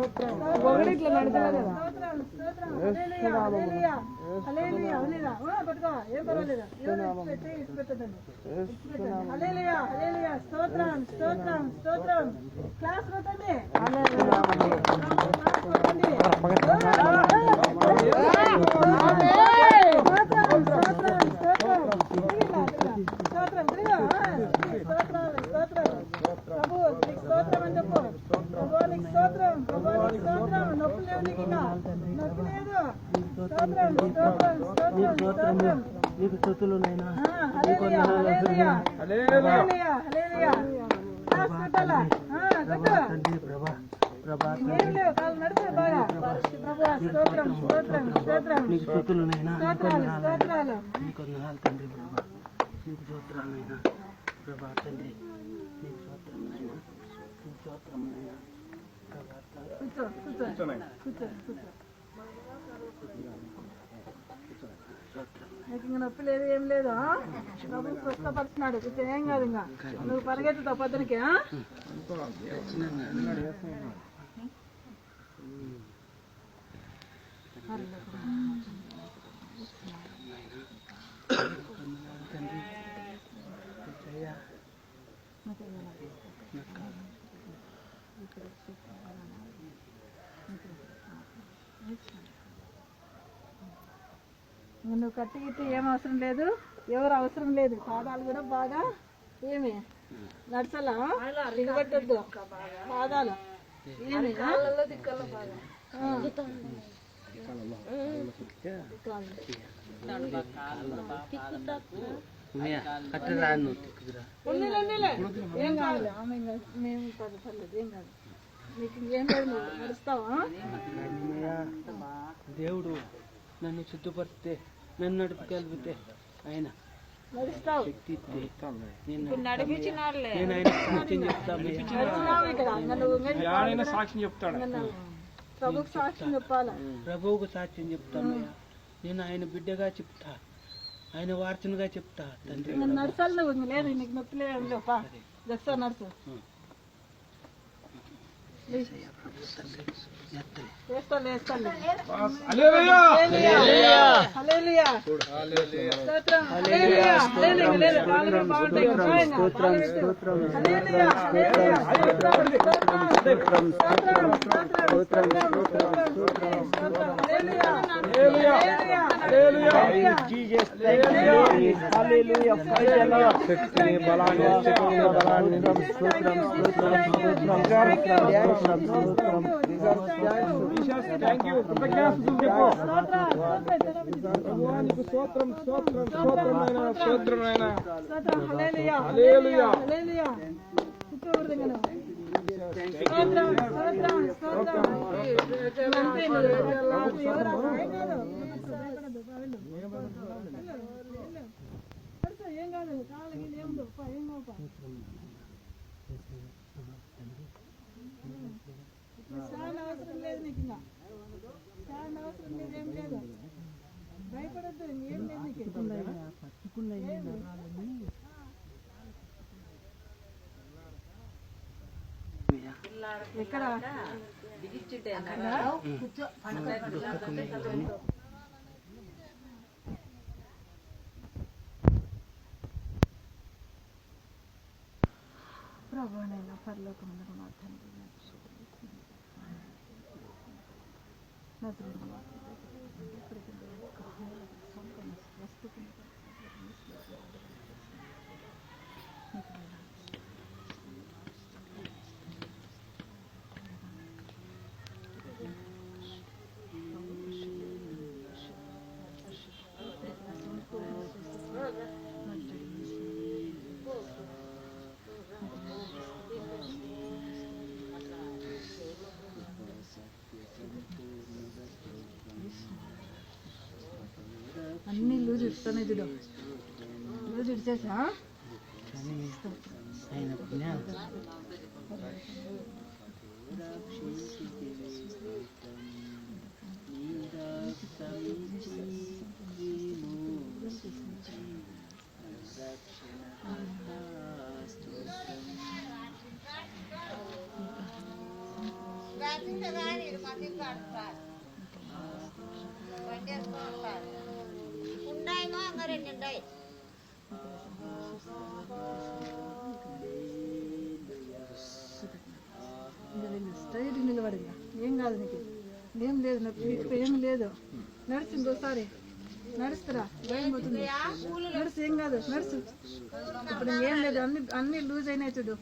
ఒకటి ఇట్లా నడచలేదు కదా. పట్టుకో, ఏం పర్వాలేదు. స్తోత్రం స్తోత్రం స్తోత్రం. క్లాస్ పెట్టండి. నీకు స్తుతులు నైనా. నీకు స్తుతులు నైనా. నీకు వందనాలు తండ్రి ప్రభా. నీకు స్తోత్రాలు నైనా ప్రభా తండ్రి. నీకు స్తోత్రం నైనా. నీకు స్తోత్రం నైనా ప్రభా. నీకు ఇంకా నొప్పి లేదు, ఏం లేదు. ప్రభు స్వస్థపరుస్తున్నాడు. ఏం కాదు. ఇంకా నువ్వు పరిగెత్తుతావు పొద్దునకి. నువ్వు కట్టి గిట్టి ఏం అవసరం లేదు, ఎవరు అవసరం లేదు. పాదాలు కూడా బాగా ఏమి నడచలా, దిగబట్టద్దు పాదాలు. ఏమి ఏం కావాలి. మేము పర్లేదు, ఏం కాదు. నీకు ఇంకేం లేదు, నడుస్తావా. దేవుడు నన్ను సిద్ధపరిస్తే, నన్ను నడుపుకెళ్తే ఆయన శక్తి ఇస్తే నేను ఆయన సాక్ష్యం చెప్తాను. ప్రభువుకు సాక్ష్యం చెప్పాలా. ప్రభువుకు సాక్ష్యం చెప్తానయ్యా. నేను ఆయన బిడ్డగా చెప్తా, ఆయన వార్చనగా చెప్తా తండ్రి. నడచాలి నువ్వు. లేదు నీకు నొప్పి లేదు. జస్తా నడుచు. ఏం కాదు. కాళ్ళకి ఏముందో ఏం చాలా అవసరం లేదు. నీకు ఇంకా చాలా అవసరం లేదు, ఏం లేదు. భయపడద్దు, ఏం లేదు నీకు. ఎక్కడ ప్రభువైన పరలోకమందున మా తండ్రి, అన్ని లూజ్ ఇస్తానే చూడు. లూజ్ ఇచ్చేసా స్ట్రైట్ నిలబడి ఏం కాదు నీకు, ఏం లేదు, నీకు ఏం లేదు. నడుచు ఇంకోసారి నడుస్తురా, భయం పోతుంది. నడుచు, ఏం కాదు, నడుచు. ఇప్పుడు ఏం లేదు, అన్ని లూజ్ అయినాయి చూడు.